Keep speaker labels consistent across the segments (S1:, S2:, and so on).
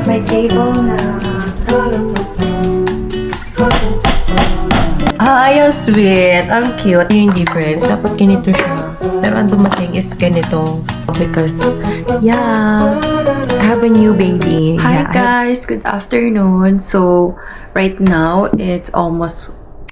S1: May table na.
S2: Ay, ang sweet. Ang cute. Yung difference. Dapat ganito siya. Pero ang dumating is ganito. Because, yeah, I have a new baby. Hi guys! Good afternoon. So, right now, it's 1:30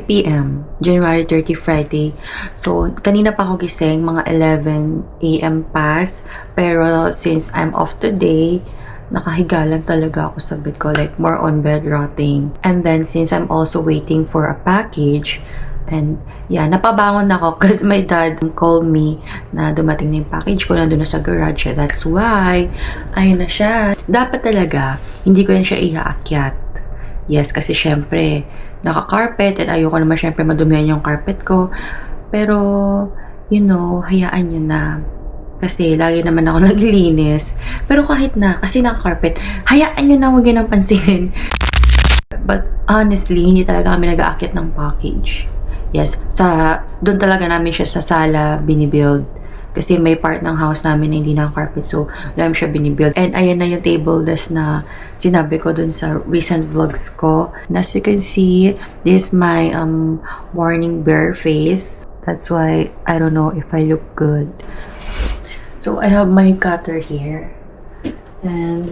S2: p.m. January 30, Friday. So, kanina pa ako gising, mga 11 a.m. pass. Pero, since I'm off today, nakahigalan talaga ako sa bed ko. Like, more on bed rotting. And then, since I'm also waiting for a package, and yeah, napabangon ako because my dad called me na dumating na yung package ko, nandun na sa garage. That's why, ayun na siya. Dapat talaga, hindi ko yan siya iaakyat. Yes, kasi syempre, naka-carpet, and ayoko naman syempre madumihan yung carpet ko. Pero, you know, hayaan nyo na. Kasi lagi naman ako naglilinis. Pero kahit na, kasi naka-carpet, hayaan nyo na, huwag yun ang pansinin. But honestly, hindi talaga kami nag-aakyat ng package. Yes, doon talaga namin siya sa sala binibuild. Kasi may part ng house namin na hindi naka-carpet, so doon siya binibuild. And ayan na yung table desk na sinabi ko dun sa recent vlogs ko. And as you can see, this is my morning bare face. That's why I don't know if I look good. So I have my cutter here. And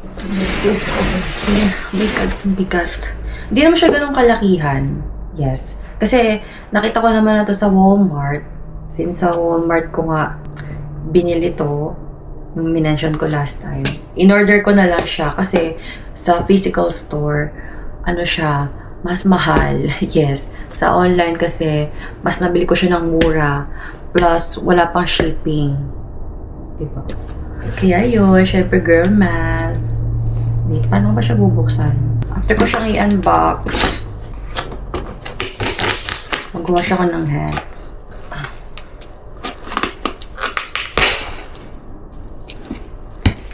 S2: so this over here. Bigat. Hindi naman siya ganun kalakihan. Yes. Kasi nakita ko naman na to sa Walmart. Since sa Walmart ko nga binili to, yung minention ko last time. In-order ko na lang siya kasi sa physical store, ano siya, mas mahal. Yes. Sa online kasi, mas nabili ko siya ng mura. Plus, wala pang shipping. Diba? Kaya yun, syempre girl math. Wait, paano ba siya bubuksan? After ko siyang i-unbox, mag-wash ako ng hands.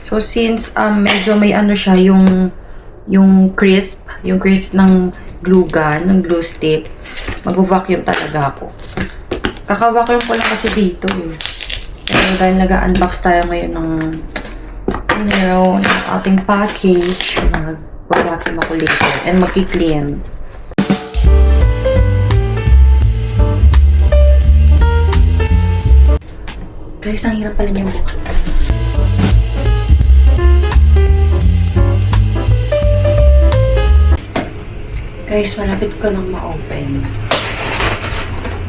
S2: So, since medyo may ano siya, yung crisp ng glue gun, ng glue stick, mag-vacuum talaga ako. Kaka-vacuum ko lang kasi dito eh. Pero dahil nag-unbox tayo ngayon ng ating package, mag-vacuum ako later and mag-clean. Guys, ang hirap pala niyang buksan. Guys, malapit ko nang ma-open.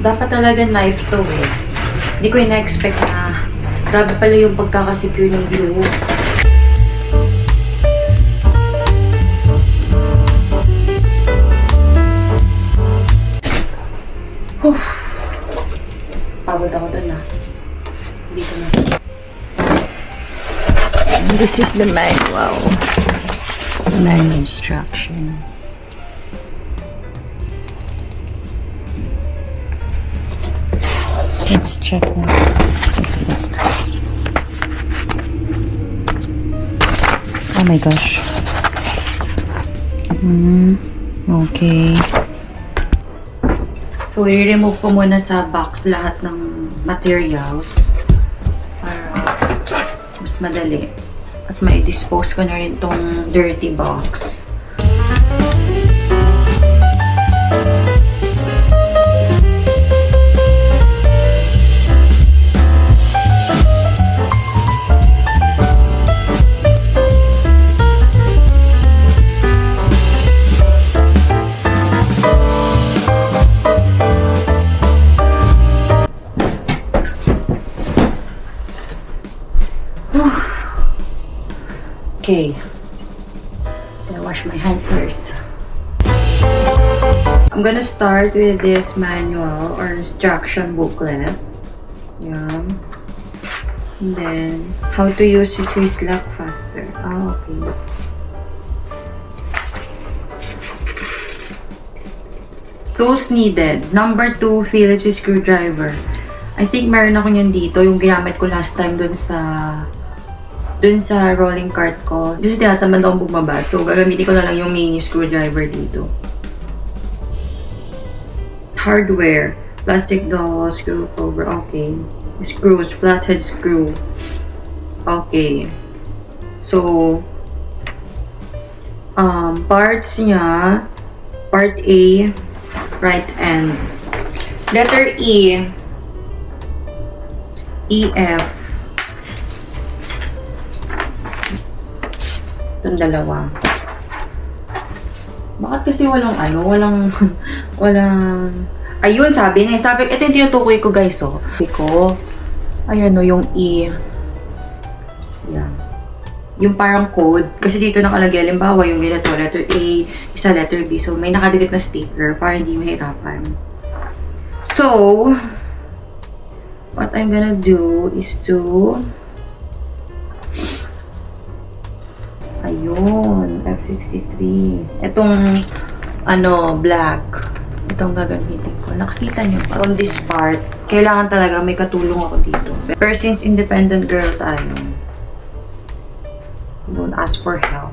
S2: Dapat talaga knife to eh. Hindi ko ina-expect na grabe pala yung pagkakasecure ng glue. Pagod ako dun ah. Dito na. This is the manual. Manual instruction. Let's check na. Oh my gosh. Okay. So, i-remove ko muna sa box lahat ng materials para mas madali. At mai-dispose ko na rin tong dirty box. Okay, gonna wash my hand first. I'm gonna start with this manual or instruction booklet. Yeah. And then, how to use your twist lock faster. Ah, okay. Tools needed. Number 2, Phillips screwdriver. I think meron ako yun dito. Yung ginamit ko last time dun sa rolling cart ko. Kasi tinatamad akong bumaba. So, gagamitin ko na lang yung mini screwdriver dito. Hardware. Plastic dowel, screw cover. Okay. Screws. Flathead screw. Okay.
S1: So, parts niya, part A, right end. Letter E, EF. Itong dalawa. Bakit kasi walang ayun, sabi niya. Sabi, ito yung tinutukoy ko, guys, oh. Sabi ko, ayan, oh, yung E. Yan. Yung parang code. Kasi dito nakalagay, halimbawa, yung ganito, letter A, isa letter B. So, may nakadikit na sticker para hindi mahirapan. So, what I'm gonna do is to ayun, F63. Itong, black. Itong gagamitin ko. Nakikita niyo ba? On this part, kailangan talaga may katulong ako dito. Pero since independent girl tayo, don't ask for help.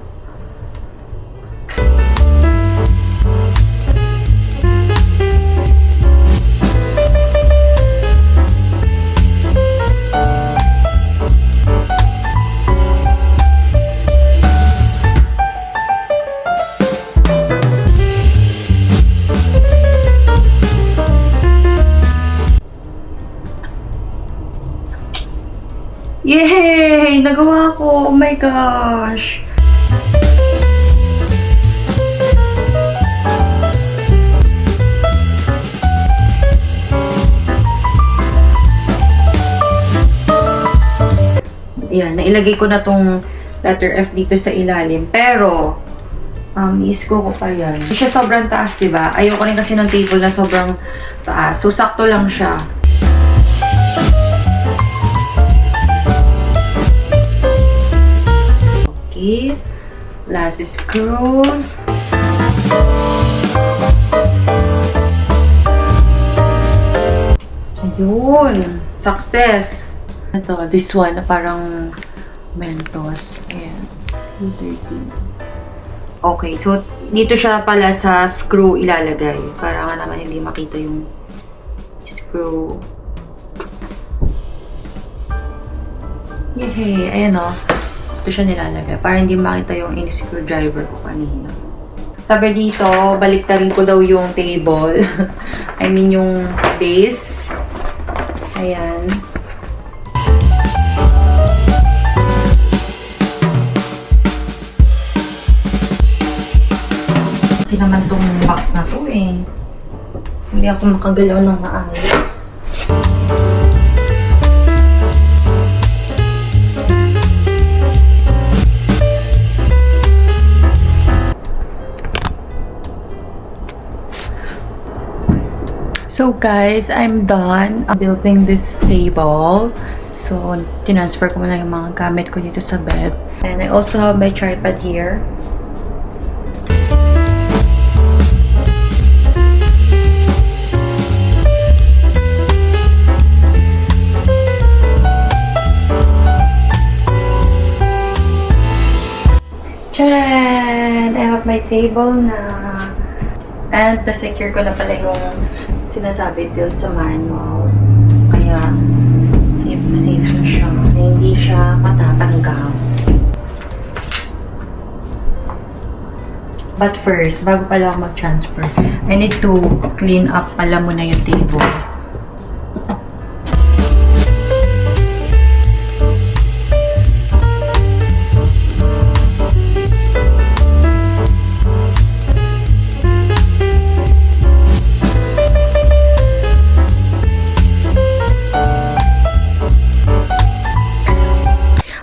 S1: Yay! Nagawa ko! Oh my gosh! Ayan, nailagay ko na tong letter F dito sa ilalim. Pero, i-screw ko pa yan. Hindi siya sobrang taas, diba? Ayoko rin kasi ng table na sobrang taas. So, sakto lang siya. Okay. Last screw. Ayun. Success. Ito, this one na parang Mentos. Ayan. 230. Okay, so dito siya pala sa screw ilalagay. Para nga naman hindi makita yung screw. Yehey! Ayan o. Ito siya nilalagay. Para hindi makita yung in-screwdriver ko kanina. Sabi dito, baliktarin ko daw yung table. I mean yung base. Ayan. Kasi naman tong box na to eh. Hindi ako makagalaw ng maayos. So guys, I'm done building this table. So, tinransfer ko muna yung mga gamit ko dito sa bed. And I also have my tripod here. Charan! I have my table na. And na-secure ko na pala yung sinasabi dun sa manual. Kaya, safe na siya. Na hindi siya matatanggal. But first, bago pala ako mag-transfer, I need to clean up pala muna yung table.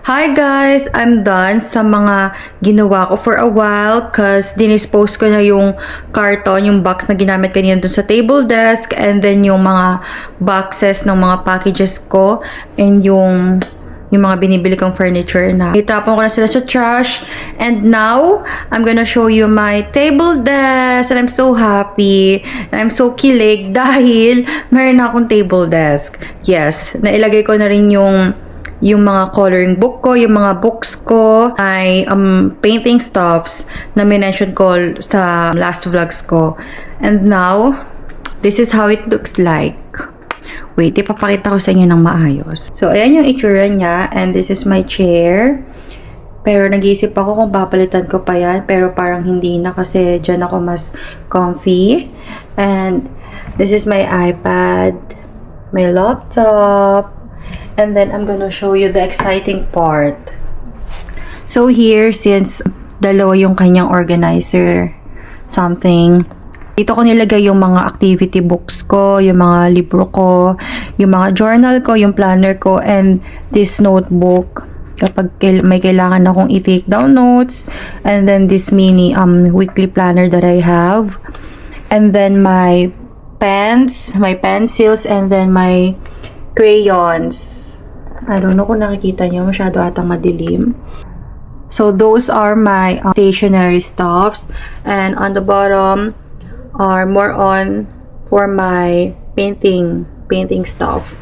S1: Hi guys! I'm done sa mga ginawa ko for a while cause dinispose ko na yung carton, yung box na ginamit kanina dun sa table desk, and then yung mga boxes ng mga packages ko, and yung mga binibili kong furniture na itapon ko na sila sa trash. And now, I'm gonna show you my table desk, and I'm so happy and I'm so kilig dahil meron na akong table desk. Yes, nailagay ko na rin yung mga coloring book ko, yung mga books ko, ay painting stuffs na minention ko sa last vlogs ko. And now, this is how it looks like. Wait, ipapakita ko sa inyo ng maayos. So, ayan yung itsura niya, and this is my chair. Pero nag-iisip ako kung papalitan ko pa yan. Pero parang hindi na kasi dyan ako mas comfy. And this is my iPad, my laptop. And then I'm gonna show you the exciting part. So here, since dalawa yung kanyang organizer, something, dito ko nilagay yung mga activity books ko, yung mga libro ko, yung mga journal ko, yung planner ko, and this notebook kapag may kailangan akong i-take down notes, and then this mini weekly planner that I have, and then my pens, my pencils, and then my crayons. I don't know kung nakikita nyo, masyado atang madilim. So those are my stationery stuffs, and on the bottom are more on for my painting stuff.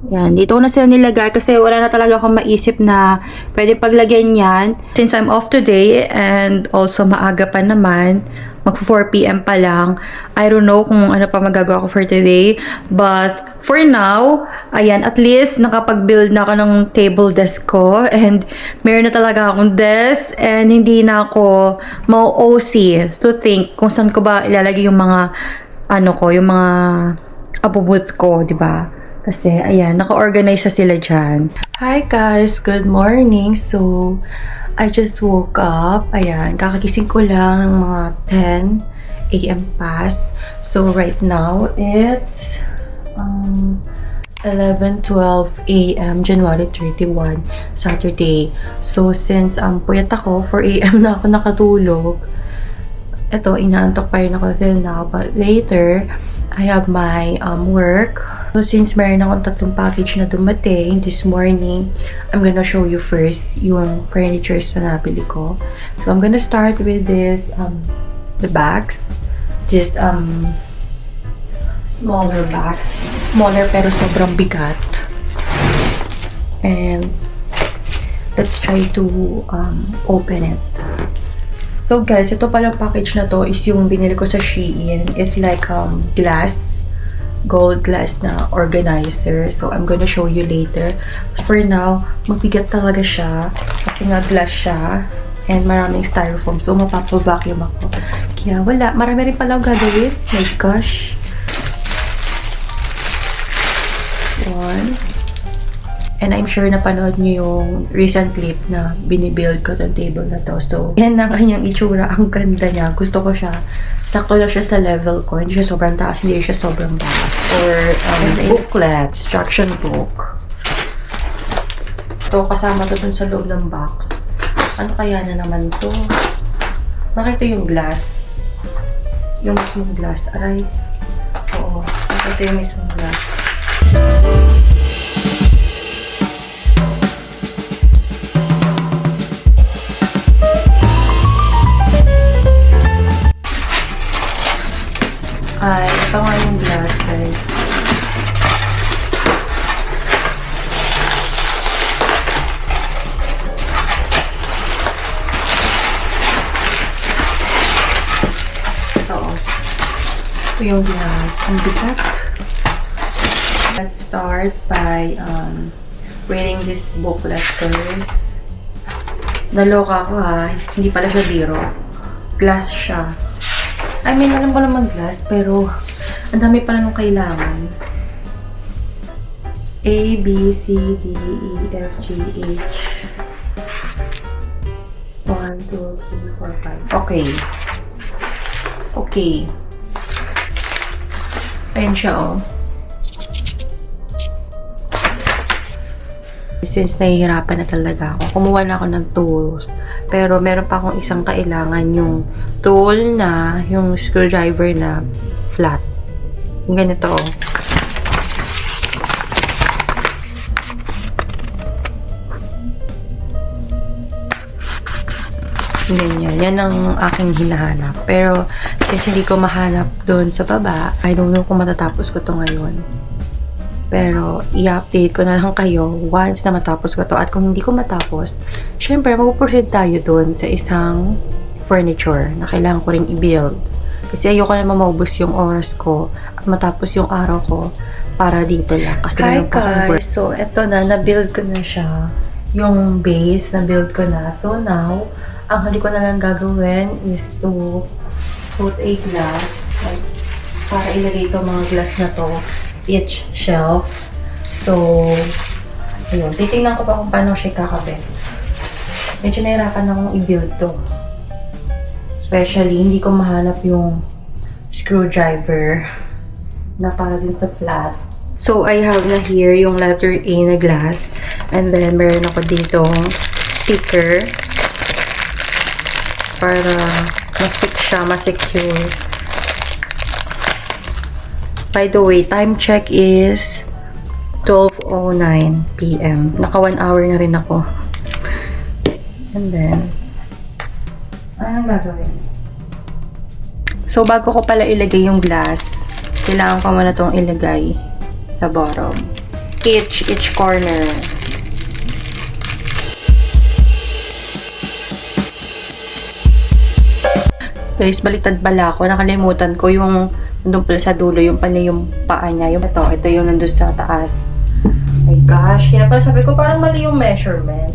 S1: Yan, dito ko na sila nilagay kasi wala na talaga akong maisip na pwede paglagyan yan. Since I'm off today and also maaga pa naman, mag 4 PM pa lang, I don't know kung ano pa magagawa ko for today. But for now, ayan, at least nakapag-build na ako ng table desk ko and meron na talaga akong desk and hindi na ako mau-OC to think kung saan ko ba ilalagay yung mga ano ko, yung mga abubot ko, di ba? Kasi, ayan, naka-organize na sila dyan. Hi guys! Good morning! So, I just woke up. Ayan, kakagising ko lang ng mga 10 AM pass. So, right now, it's 11:12 AM, January 31, Saturday. So, since puyat ako, 4 AM na ako nakatulog. Ito, inaantok pa rin ako till now. But later, I have my work. So, since meron akong 3 package na dumating this morning, I'm gonna show you first yung furnitures na nabili ko. So, I'm gonna start with this, the bags. This, smaller bags. Smaller pero sobrang bigat. And, let's try to, open it. So guys, ito pala package na to is yung binili ko sa Shein. It's like glass, gold glass na organizer. So I'm gonna show you later. For now, mabigat talaga siya kasi nga glass siya and maraming styrofoam. So mapapa-vacuum ako. Kaya wala, marami rin pala gagawin. My gosh. One. And I'm sure napanood niyo yung recent clip na binibuild ko tong table na to. So, yan ang kanyang itsura. Ang ganda niya. Gusto ko siya. Sakto lang siya sa level ko. Hindi siya sobrang taas. Hindi siya sobrang taas. Or booklet. Instruction book. So, kasama to dun sa loob ng box. Ano kaya na naman to? Bakit ito yung glass? Yung mismong glass. Aray. Oo. Bakit ito yung mismong glass? Ay, ito nga yung glass, guys. Ito yung glass. Ang bigat. Let's start by reading this booklet first. Naloka ako ha. Hindi pala siya biro. Glass siya. I mean, alam ko naman glass, pero ang dami pala nung kailangan. A, B, C, D, E, F, G, H. 1, 2, 3, 4, 5. Okay. Okay. Ayan siya, oh. Since nahihirapan na talaga ako, kumuha na ako ng tools. Pero meron pa akong isang kailangan, yung tool na, yung screwdriver na flat. Yung ganito, oh. Ganyan. Yan ang aking hinahanap. Pero, since hindi ko mahanap doon sa baba, I don't know kung matatapos ko to ngayon. Pero, i-update ko na lang kayo once na matapos ko to. At kung hindi ko matapos, syempre, mag-proceed tayo doon sa isang furniture na kailangan ko ring i-build. Kasi ayoko na maubos yung oras ko at matapos yung araw ko para dito lang. Kasi hi guys! So, eto na. Na-build ko na siya.
S2: yung base na build ko na. So now, ang huli ko na lang gagawin is to put a glass. Like, para ilagay itong mga glass na to each shelf. So, ayun. Titingnan ko pa kung paano siya kakabit. Medyo nahirapan akong i-build to. Especially, hindi ko mahanap yung screwdriver na para dun sa flat. So, I have na here yung letter A na glass. And then, meron ako ditong sticker para ma-stick siya, ma-secure. By the way, time check is 12:09 PM. Naka 1 hour na rin ako. And then, anong gagawin? So, bago ko pala ilagay yung glass, kailangan ko muna itong ilagay sa bottom. Each corner. Guys, baliktad pala ako. Nakalimutan ko yung nandun pala sa dulo, yung pala yung paa niya. Ito yung nandun sa taas. My gosh. Kaya pala sabi ko, parang mali yung measurement.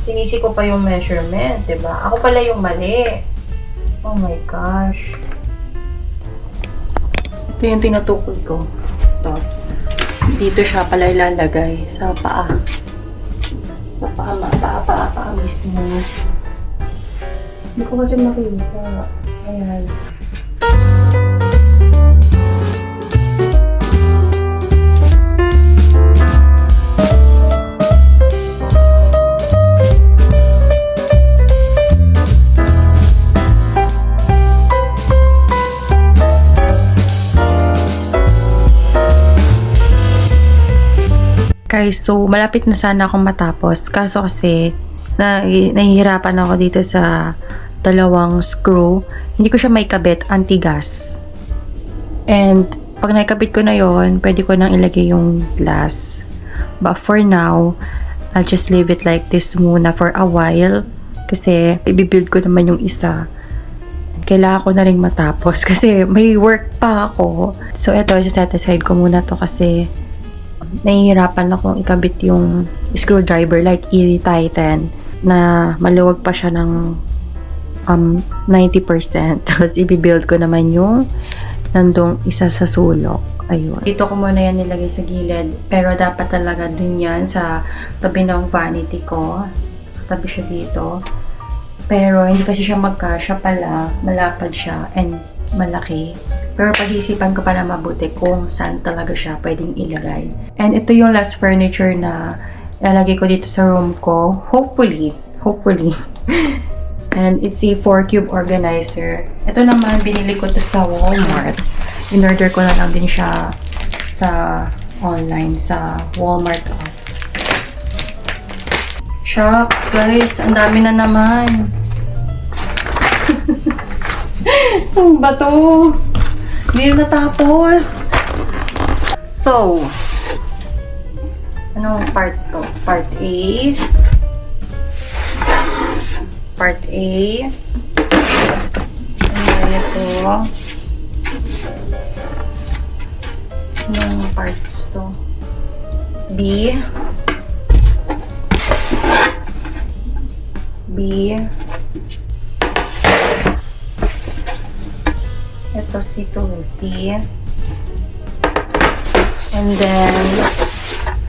S2: Sinisi ko pa yung measurement, diba? Ako pala yung mali. Oh my gosh. Ito yung tinutukod ko. Ito. Dito siya pala ilalagay. Sa paa. Sa paa mismo. Hindi ko kasi makita. Ayan. Guys, so malapit na sana akong matapos. Kaso kasi, nahihirapan ako dito sa dalawang screw. Hindi ko siya may kabit, anti-gas. And, pag naikabit ko na yon, pwede ko nang ilagay yung glass. But for now, I'll just leave it like this muna for a while. Kasi, i-build ko naman yung isa. Kailangan ko na rin matapos kasi may work pa ako. So, ito, set aside ko muna to kasi nahihirapan akong ikabit yung screwdriver like i-tighten na maluwag pa siya ng 90%. Tapos i-build ko naman yung nandong isa sa sulok. Ayun. Dito ko muna yan nilagay sa gilid. Pero dapat talaga dun yan sa tabi ng vanity ko. Tabi siya dito. Pero hindi kasi siya magkasya pala. Malapad siya and malaki. Pero pag-iisipan ko pala mabuti kung saan talaga siya pwedeng ilagay. And ito yung last furniture na ilalagay ko dito sa room ko. Hopefully. And it's a 4-cube organizer. Ito naman, binili ko to sa Walmart. In-order ko na lang din siya sa online, sa Walmart. Shucks, guys. Ang dami na naman. Ang bato. Hindi na natapos. So, anong part to? Part A. Part A. And then ito. Anong parts to? B. Ito C to C. And then,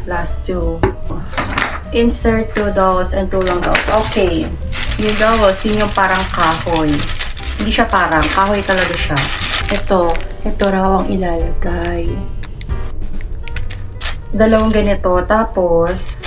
S2: last two. Insert 2 dolls and 2 long dolls. Okay. Yung dolls, yun yung parang kahoy. Hindi siya parang, kahoy talaga siya. Ito raw ang ilalagay. Dalawang ganito, tapos,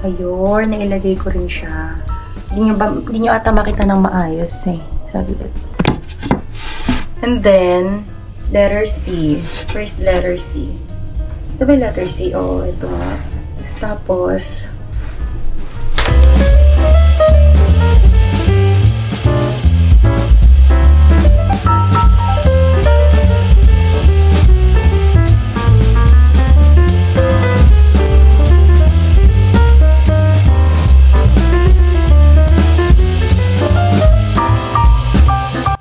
S2: ayun, nailagay ko rin siya. Hindi nyo ata makita ng maayos eh. Saglit. And then, letter C. First letter C.
S1: Diba yung letter C? Oo, ito nga. Tapos,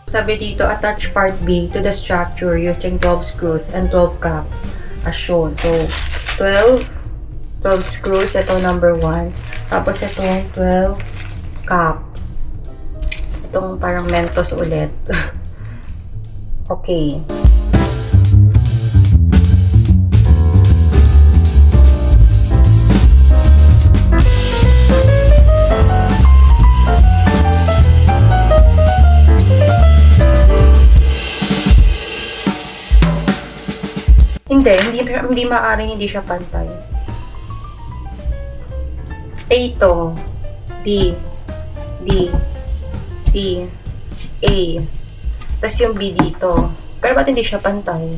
S1: sabi dito, attach part B to the structure using 12 screws and 12 caps as shown. So, 12 screws, ito number 1. Tapos itong 12 caps. Itong parang Mentos ulit. Okay. Hindi maaaring hindi siya pantay. A ito. D, C, A. Tapos yung B dito. Pero ba't hindi siya pantay?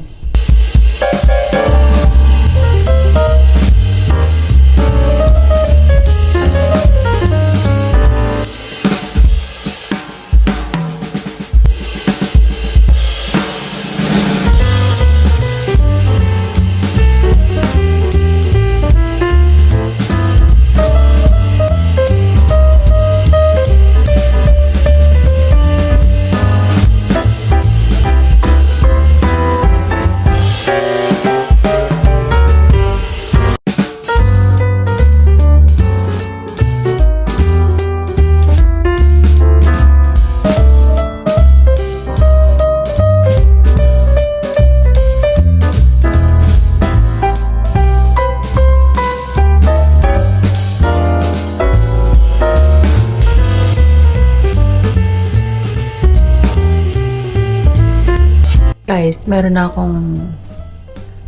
S1: Guys, meron na akong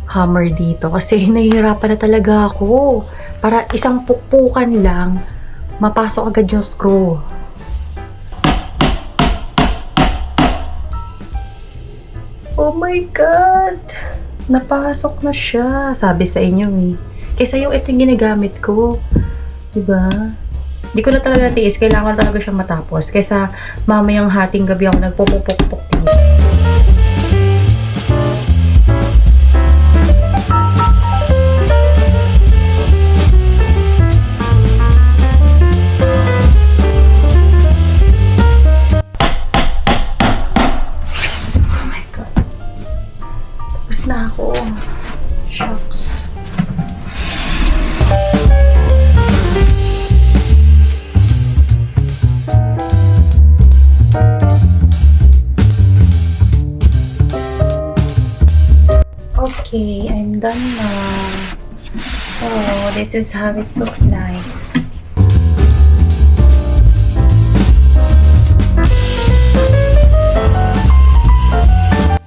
S1: hammer dito kasi nahihirapan na talaga ako. Para isang pukpukan lang, mapasok agad yung screw. Oh my God! Napasok na siya. Sabi sa inyo eh. Kaysa yung ito yung ginagamit ko. Diba? Hindi ko na talaga tiis. Kailangan ko talaga siyang matapos. Kaysa mamayang hating gabi ako nagpupupukpuk dito. Na ako. Shucks. Okay, I'm done now. So, this is how it looks like.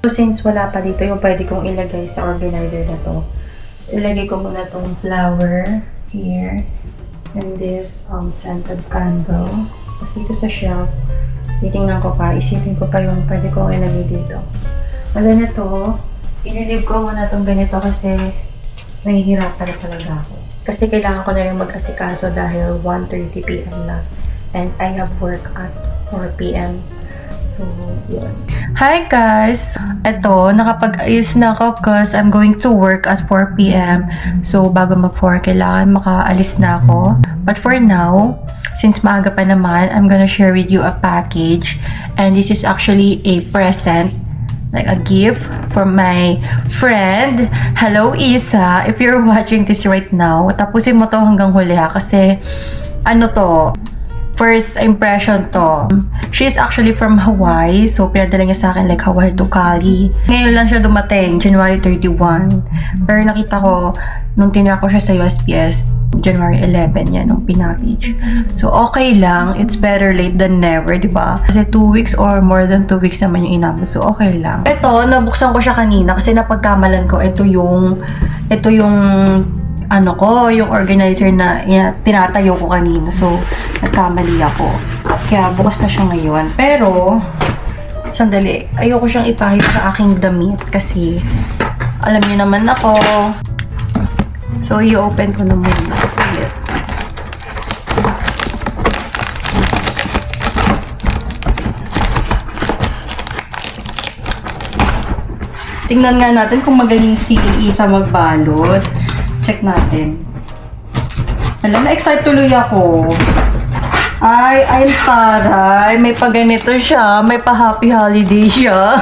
S1: So, since wala pa dito yung pwede kong ilagay sa organizer na to, ilagay ko muna tong flower here and this scented candle. Tapos dito sa shelf, titingnan ko pa, isipin ko pa yung pwede kong ilagay dito. And then ito, ililib ko muna tong ganito kasi nahihirapan na talaga ako. Kasi kailangan ko na rin mag-asikaso dahil 1:30 PM na. And I have work at 4 PM. So, yun. Hi guys! Eto, nakapag-ayos na ako because I'm going to work at 4 PM. So, bago mag-4, kailangan makaalis na ako. But for now, since maaga pa naman, I'm gonna share with you a package. And this is actually a present, like a gift from my friend. Hello, Isa! If you're watching this right now, tapusin mo to hanggang huli ha. Kasi, ano to, first impression to. She is actually from Hawaii. So, pinadala niya sa akin like Hawaii to Cali. Ngayon lang siya dumating, January 31. Pero nakita ko, nung tinira ko siya sa USPS, January 11 yan, nung pinackage. So, okay lang. It's better late than never, di ba? Kasi 2 weeks or more than 2 weeks naman yung inabot. So, okay lang. Ito, nabuksan ko siya kanina kasi napagkamalan ko, ito yung ano ko, yung organizer na tinatayo ko kanina. So, nagkamali ako. Kaya bukas na siya ngayon. Pero, sandali, ayoko siyang ipahid sa aking damit kasi alam niyo naman ako,
S2: So, i-open ko na muna. Ulit. Tingnan nga natin kung magaling si Isa magbalot. Check natin. Alam, na-excite tuloy ako. Ay, taray. May pa-ganito siya. May pa-happy holiday siya.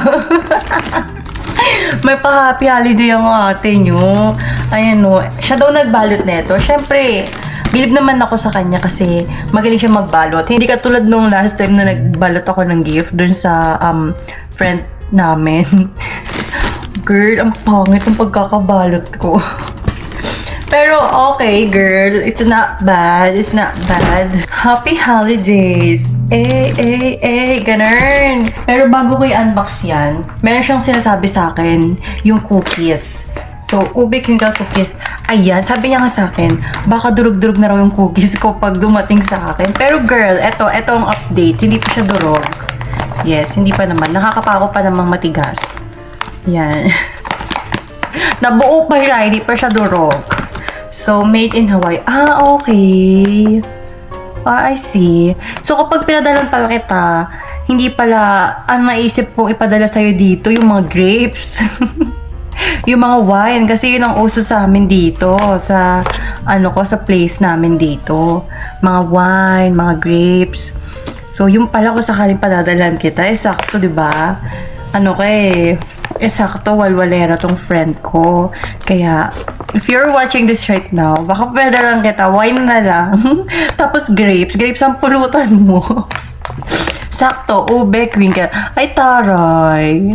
S2: May pa-happy holiday ang ate nyo. Ayan o. Siya daw nagbalot neto. Siyempre, bilib naman ako sa kanya kasi magaling siya magbalot. Hindi katulad nung last time na nagbalot ako ng gift dun sa friend namin. Girl, ang pangit ang pagkakabalot ko. Pero okay, girl. It's not bad. It's not bad. Happy holidays. Ganun. Pero bago ko i-unbox yan, meron siyang sinasabi sa akin, yung cookies. So, ube crinkle cookies. Ayan, sabi niya nga sa akin, baka durug-durug na raw yung cookies ko pag dumating sa akin. Pero girl, eto ang update. Hindi pa siya durog. Yes, hindi pa naman. Nakakapako pa namang matigas. Yan. Nabuo pa siya, hindi pa siya durog. So, made in Hawaii. Okay. I see. So, kapag pinadalan pala kita, hindi pala, ang naisip kong ipadala sa'yo dito, yung mga grapes. Yung mga wine. Kasi yun ang uso sa amin dito. Sa, sa place namin dito. Mga wine, mga grapes. So, yung pala kung sakaling padadalan kita, sakto, di ba? Sakto, walwalera tong friend ko. Kaya, if you're watching this right now, baka pwede lang kita, wine na lang. Tapos grapes ang pulutan mo. Sakto, ube crinkle. Ay, taray,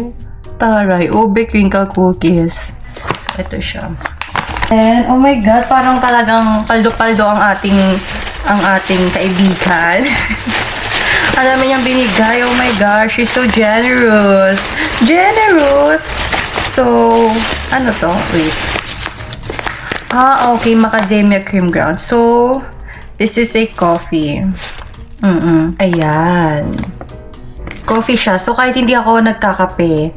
S2: ube crinkle cookies. So, ito siya. And, oh my God, parang talagang paldo-paldo ang ating kaibigan. Alam mo niyang binigay. Oh my gosh, she's so generous. So, ano to? Wait. Okay. Macadamia cream ground. So, this is a coffee. Ayan. Coffee siya. So, kahit hindi ako nagkakape,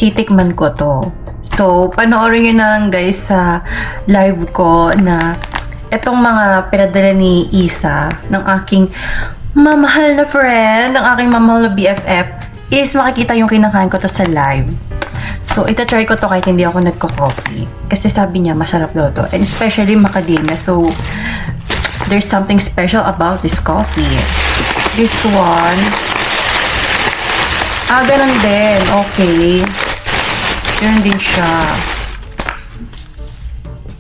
S2: titikman ko to. So, panoorin nyo na lang guys sa live ko na etong mga pinadala ni Isa ng aking mamahal na friend, ng aking mamahal na BFF, is makikita yung kinakain ko to sa live. So, ita-try ko to kahit hindi ako nagko-coffee. Kasi sabi niya, masarap daw to. And especially macadamia. So, there's something special about this coffee. This one, ganun din. Okay. Ganun din siya.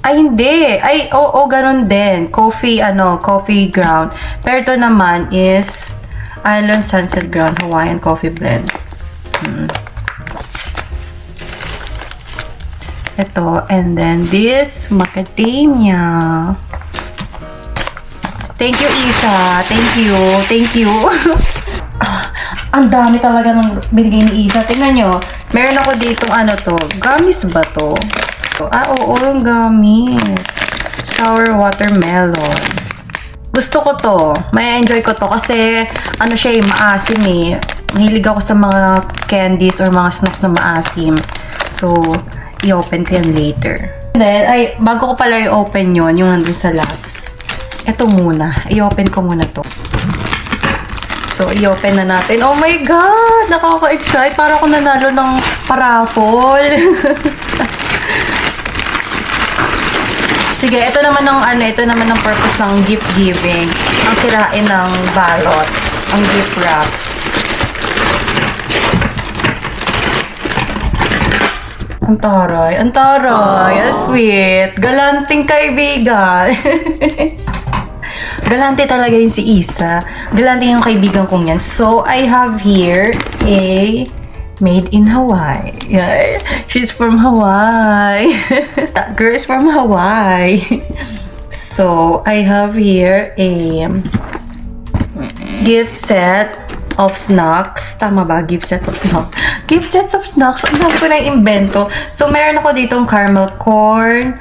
S2: Ay, hindi. Ay, ganun din. Coffee ground. Pero ito naman is Island Sunset Ground Hawaiian Coffee Blend. Ito. And then this, macadamia. Thank you, Isa. Thank you. Ang dami talaga ng binigay ni Isa. Tingnan nyo. Meron ako ditong gummies ba to? Oo, yung gummies. Sour watermelon. Gusto ko to. May enjoy ko to kasi siya maasim eh. Mahilig ako sa mga candies or mga snacks na maasim. So, i-open ko yan later. And then, bago ko pala i-open yun, yung nandun sa last. Ito muna. I-open ko muna to. So, i-open na natin. Oh my God! Nakaka-excite. Para ako nanalo ng paraffol. Sige, ito naman ang purpose ng gift giving. Ang sirain ng balot. Ang gift wrap. Ang taray. Ang sweet. Galanting kaibigan. Galante talaga yun si Isa. Galante yung kaibigan kong yan. So, I have here a made in Hawaii. Yeah, she's from Hawaii. That girl is from Hawaii. So, I have here a gift set of snacks. Tama ba? Gift set of snacks. Gift sets of snacks. Ang dami ko na invento. So, meron ako ditong caramel corn,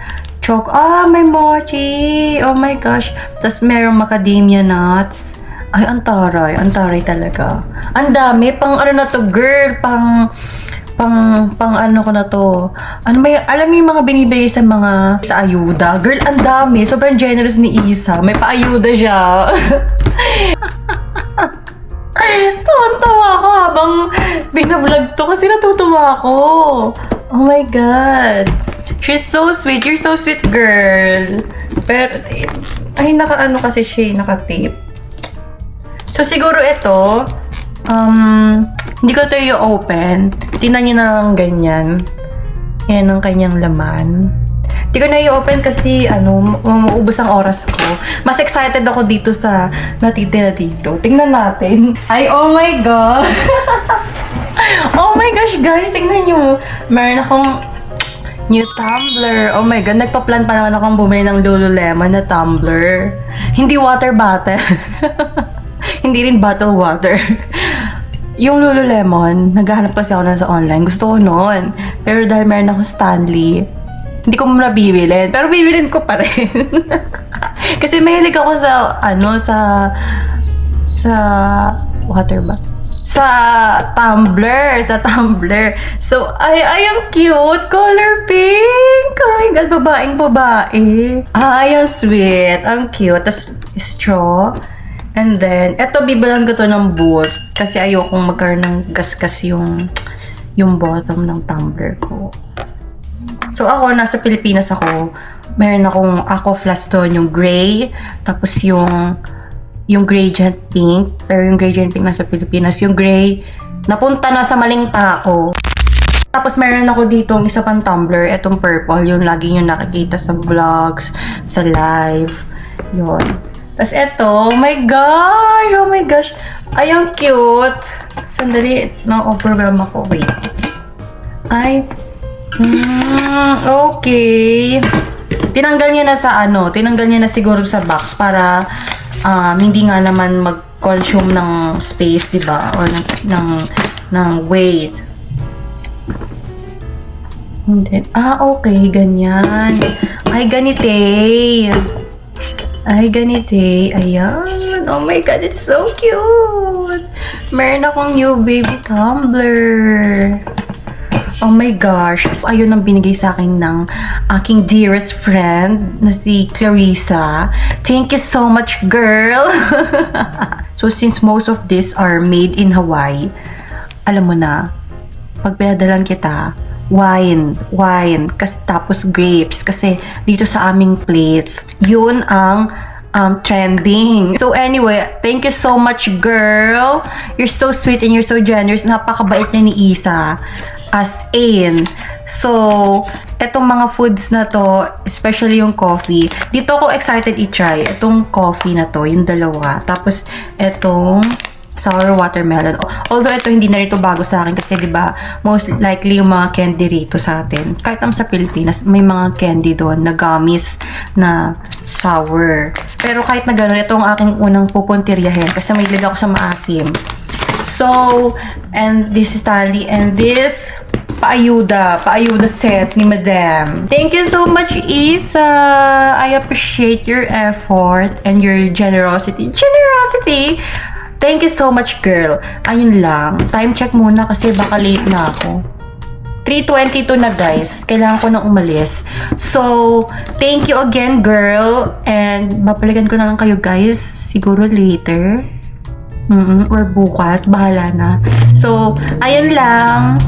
S2: may mochi. Oh my gosh. Tapos, merong macadamia nuts. Ay, ang taray talaga. Ang dami. Pang na to, girl? pang ano ko na to. Ano ba alam mo yung mga binibigay sa mga sa ayuda? Girl, ang dami. Sobrang generous ni Isa. May paayuda siya. Tawan-tawa ako habang binablog to kasi natutuwa ako. Oh my God. She's so sweet. You're so sweet, girl. Pero, ay, naka-ano kasi siya, naka-tape. So, siguro ito, hindi ko ito i-open. Tingnan nyo na lang ganyan. Yan ang kanyang laman. Hindi ko na i-open kasi, maubos ang oras ko. Mas excited ako dito sa natitira dito. Tingnan natin. Ay, oh my God! Oh my gosh, guys! Tingnan nyo. Meron akong new tumbler. Oh my God, nagpa-plan pa naman akong bumili ng Lululemon na tumbler. Hindi water bottle. Hindi rin bottle water. Yung Lululemon, naghahanap kasi ako na sa online. Gusto ko noon. Pero dahil meron ako Stanley, hindi ko muna bibilin. Pero bibilin ko pa rin. Kasi mahilig ako sa, sa water ba? Sa tumbler. So, ay, ang cute. Color pink. Oh my God, babaeng babae. Ay, ang sweet. Ang cute. Tapos, straw. And then, eto, bibilan ko to ng boot. Kasi ayokong magkaroon ng gasgas yung bottom ng tumbler ko. So, ako, nasa Pilipinas ako. Meron akong Aquaflash doon, yung gray. Tapos yung gradient pink. Pero yung gradient pink nasa Pilipinas. Yung gray, napunta na sa maling tao. Tapos meron ako dito isa pang tumbler. Itong purple, yung lagi yung nakikita sa vlogs, sa live. Yun. Tapos eto, oh my gosh! Ay, ang cute! Sandali, na-overwhelm ako. Wait. Ay, okay. Tinanggal niya na siguro sa box para hindi nga naman mag-consume ng space, diba? Or ng weight. And then, okay, ganyan. Ay, ganite. Ayan. Oh my God, it's so cute. Meron akong new baby tumbler. Oh my gosh. So, ayun ang binigay sa akin ng aking dearest friend na si Clarissa. Thank you so much, girl. So, since most of these are made in Hawaii, alam mo na, pag pinadalan kita, wine, kasi tapos grapes, kasi dito sa aming place, yun ang trending. So anyway, thank you so much, girl. You're so sweet and you're so generous. Napakabait niya ni Isa. As in. So, etong mga foods na to, especially yung coffee, dito ako excited i-try. Etong coffee na to, yung dalawa. Tapos, etong sour watermelon. Although ito hindi na rito bago sa akin kasi 'di ba, most likely yung mga candy rito sa atin. Kahit naman sa Pilipinas, may mga candy doon na gummies na sour. Pero kahit na gano'n, ito ang aking unang pupuntiryahin kasi may lig ako sa maasim. So, and this is Stanley and this paayuda set ni Madam. Thank you so much, Isa. I appreciate your effort and your generosity. Thank you so much, girl. Ayun lang. Time check muna kasi baka late na ako. 3:22 na, guys. Kailangan ko nang umalis. So, thank you again, girl. And babalikan ko na lang kayo, guys. Siguro later. Or bukas. Bahala na. So, ayun lang.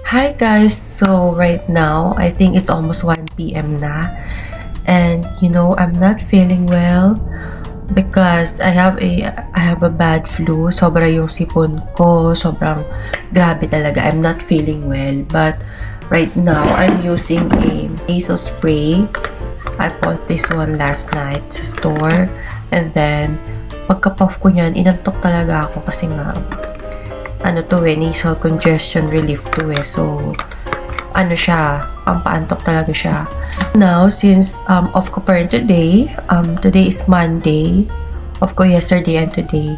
S2: Hi guys, so right now I think it's almost 1 p.m. na, and you know, I'm not feeling well. because I have a bad flu. Sobra yung sipon ko. Sobrang grabe talaga. I'm not feeling well. But right now, I'm using a nasal spray. I bought this one last night sa store. And then, pagka-puff ko niyan, inantok talaga ako kasi nga, nasal congestion relief to eh. So, siya, pampaantok talaga siya. Now, since off ko pa rin today, today is Monday, off ko yesterday and today,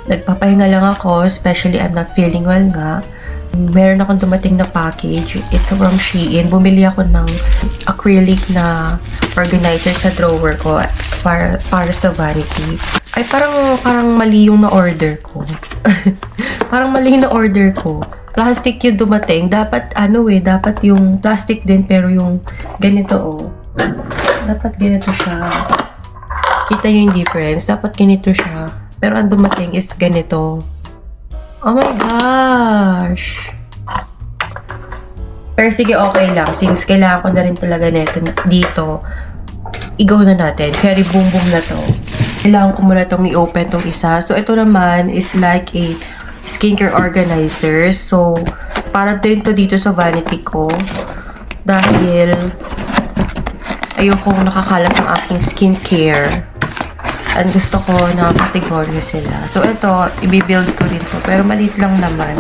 S2: nagpapahinga lang ako, especially I'm not feeling well nga. Meron akong dumating na package. It's from Shein. Bumili ako ng acrylic na organizer sa drawer ko para sa vanity. Ay, parang mali yung na-order ko. Parang mali yung na-order ko. Plastic yung dumating. Dapat dapat yung plastic din pero yung ganito Dapat ganito siya. Kita nyo yung difference. Dapat ganito siya. Pero ang dumating is ganito. Oh my gosh! Pero sige, okay lang. Since kailangan ko na rin talaga dito, i-go na natin. Carry boom boom na to. Kailangan ko muna itong i-open tong isa. So, ito naman is like a skincare organizer. So, para din to dito sa vanity ko. Dahil, ayokong nakakalat ang aking skincare. And gusto ko na kategorya sila. So, ito, i-build ko rin to. Pero maliit lang naman.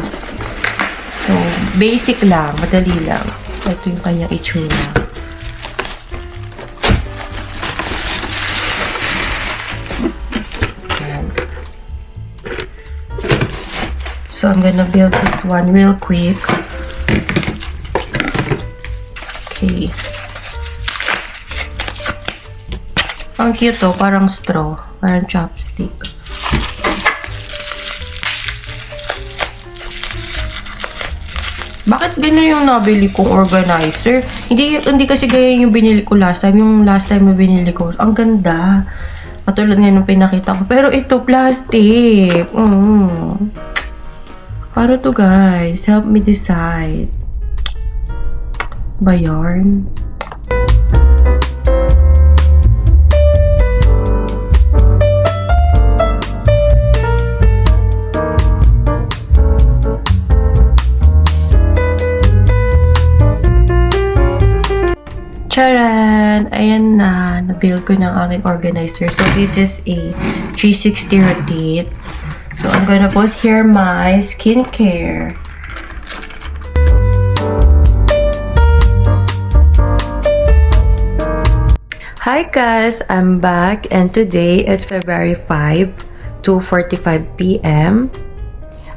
S2: So, basic lang. Madali lang. Ito yung kanyang itsura. Ayan. So, I'm gonna build this one real quick. Okay. Ang cute to, parang straw. Parang chopstick. Bakit ganun yung nabili kong organizer? Hindi kasi gaya yung binili ko last time. Yung last time na binili ko, ang ganda. Katulad nga nung pinakita ko. Pero ito, plastic. Para to guys. Help me decide. Ba yarn? Charan! Ayan na. Na-build ko ng aking organizer. So, this is a 360 rotate. So, I'm gonna put here my skincare. Hi guys! I'm back and today is February 5, 2:45 p.m.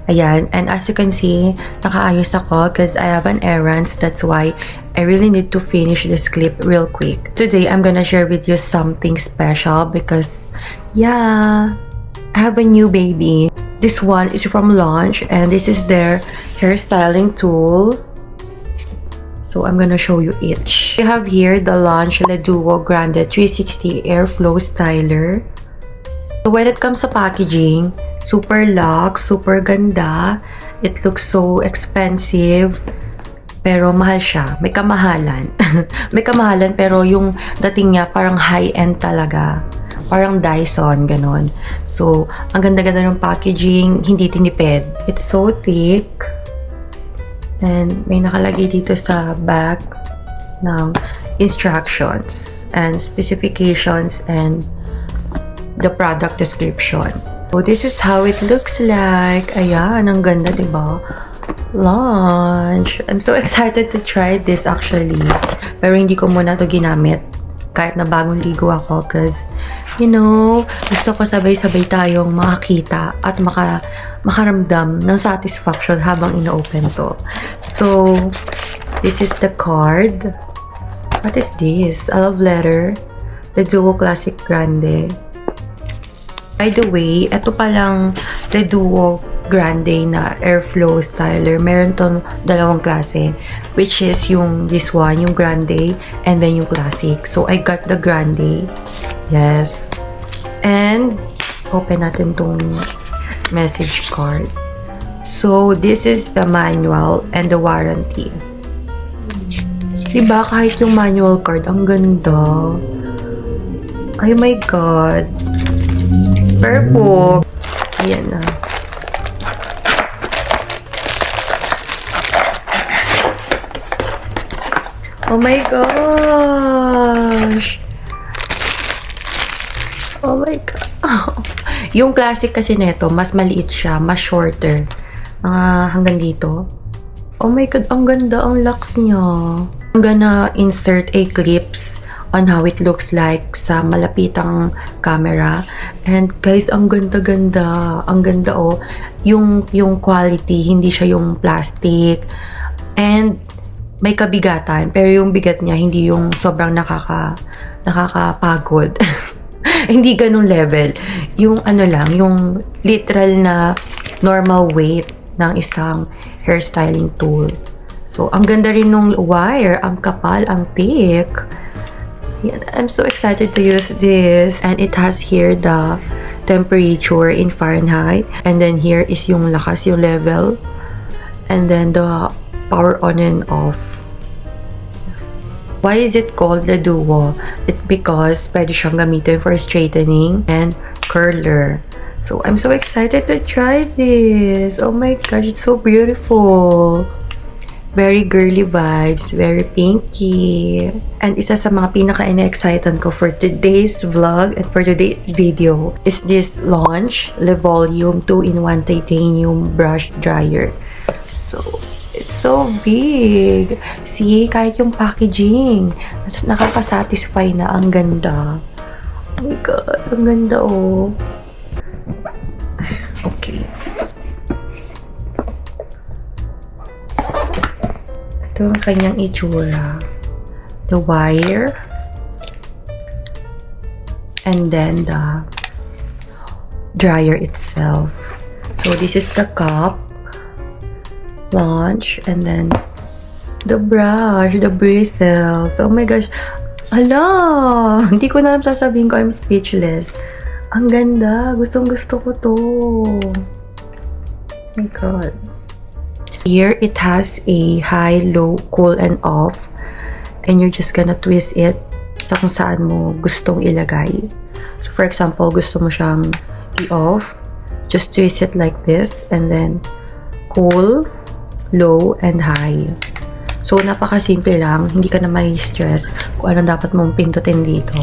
S2: Ayan, and as you can see, nakaayos ako because I have an errands. That's why I really need to finish this clip real quick. Today, I'm gonna share with you something special because, yeah, I have a new baby. This one is from Launch and this is their hairstyling tool. So, I'm gonna show you each. We have here the Launch Le Duo Grande 360 Airflow Styler. So, when it comes to packaging, super luxe, super ganda. It looks so expensive. Pero mahal siya. May kamahalan. May kamahalan pero yung dating niya parang high-end talaga. Parang Dyson, ganon. So, ang ganda-ganda ng packaging. Hindi tinipid. It's so thick. And may nakalagay dito sa back ng instructions and specifications and the product description. So, this is how it looks like. Ayan, ang ganda, diba? Launch! I'm so excited to try this actually. Pero hindi ko muna to ginamit. Kahit na bagong ligo ako. Cause, you know, gusto ko sabay-sabay tayong makakita at makaramdam ng satisfaction habang ina-open to. So, this is the card. What is this? A love letter. The Duo Classic Grande. By the way, ito palang The Duo Grande na Airflow Styler. Meron tong dalawang klase. Which is yung this one, yung Grande, and then yung Classic. So, I got the Grande. Yes. And, open natin tong message card. So, this is the manual and the warranty. Diba, kahit yung manual card, ang ganda. Ay my God. Purple. Ayan na. Oh my gosh. Oh my God. Yung classic kasi neto, mas maliit siya, mas shorter. Hanggang dito. Oh my God, ang ganda ang locks niya. I'm gonna insert a clips on how it looks like sa malapitang camera. And guys, ang ganda-ganda. Ang ganda oh. Yung quality, hindi siya yung plastic. And may kabigatan, pero yung bigat niya hindi yung sobrang nakakapagod. Hindi ganun level. Yung ano lang, yung literal na normal weight ng isang hairstyling tool. So, ang ganda rin nung wire, ang kapal, ang thick. Yan, I'm so excited to use this. And it has here the temperature in Fahrenheit. And then here is yung lakas, yung level. And then the power on and off. Why is it called the Duo? It's because pwede siyang gamitin for straightening and curler. So, I'm so excited to try this. Oh my gosh, it's so beautiful. Very girly vibes, very pinky. And isa sa mga pinaka-ina-excited ko for today's vlog and for today's video is this Launch Le Volume 2-in-1 Titanium Brush Dryer. So, it's so big. See, kahit yung packaging, nakaka-satisfy na. Ang ganda. Oh my God, ang ganda oh. Okay. Ito ang kanyang itsura. The wire. And then the dryer itself. So, this is the cup. Launch, and then the brush, the bristles. Oh my gosh. Hala! Hindi ko na alam sasabihin ko. I'm speechless. Ang ganda. Gustong-gusto ko to. Oh my God. Here, it has a high, low, cool, and off. And you're just gonna twist it sa kung saan mo gustong ilagay. So, for example, gusto mo siyang i-off. Just twist it like this. And then, cool, low, and high. So, napaka-simple lang. Hindi ka na may stress kung ano dapat mong pindutin dito.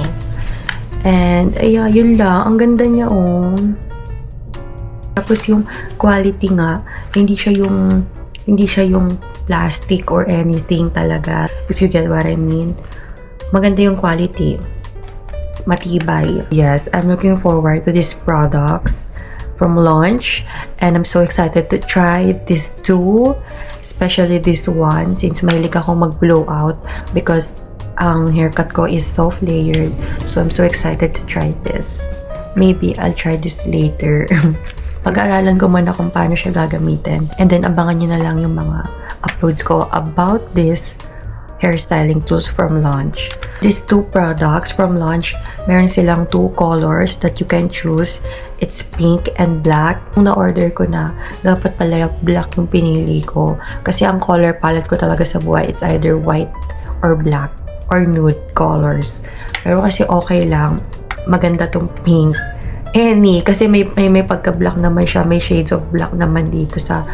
S2: And, ayan, yun lang. Ang ganda niya, oh. Tapos, yung quality nga, hindi siya yung plastic or anything talaga. If you get what I mean. Maganda yung quality. Matibay. Yes, I'm looking forward to these products from Launch, and I'm so excited to try these two, especially this one since mahilig ako mag-blowout because ang haircut ko is soft layered, so I'm so excited to try this. Maybe I'll try this later. Pag-aralan ko muna kung paano siya gagamitin, and then abangan nyo na lang yung mga uploads ko about this hairstyling tools from Launch. These two products from Launch, meron silang two colors that you can choose. It's pink and black. Nung na-order ko na, dapat pala black yung pinili ko. Kasi ang color palette ko talaga sa buhay, it's either white or black or nude colors. Pero kasi okay lang, maganda tong pink. Kasi may pagka-black naman siya, may shades of black naman dito sa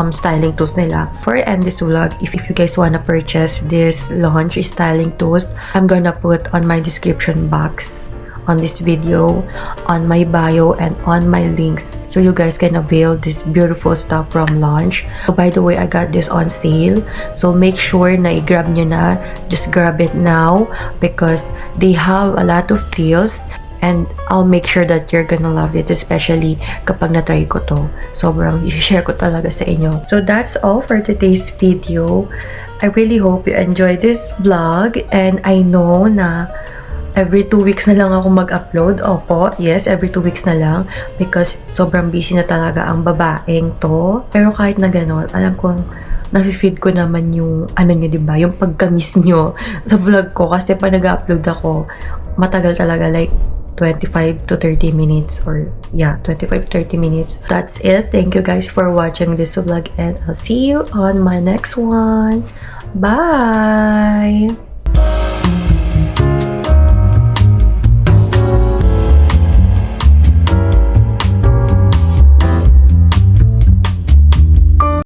S2: styling tools nila. For end this vlog, if you guys wanna purchase this Launch styling tools, I'm gonna put on my description box on this video, on my bio, and on my links, so you guys can avail this beautiful stuff from Launch. So, by the way, I got this on sale, so make sure na i-grab nyo na. Just grab it now because they have a lot of deals. And I'll make sure that you're gonna love it, especially kapag na-try ko to. Sobrang i-share ko talaga sa inyo. So that's all for today's video. I really hope you enjoyed this vlog. And I know na every 2 weeks na lang ako mag-upload. Opo, yes, every 2 weeks na lang. Because sobrang busy na talaga ang babaeng to. Pero kahit na gano'n, alam kong nafe-feed ko naman yung ano nyo, diba? Yung pagka-miss nyo sa vlog ko. Kasi pag nag-upload ako, matagal talaga, like 25 to 30 minutes, or yeah, 25 to 30 minutes. That's it. Thank you guys for watching this vlog, and I'll see you on my next one. Bye!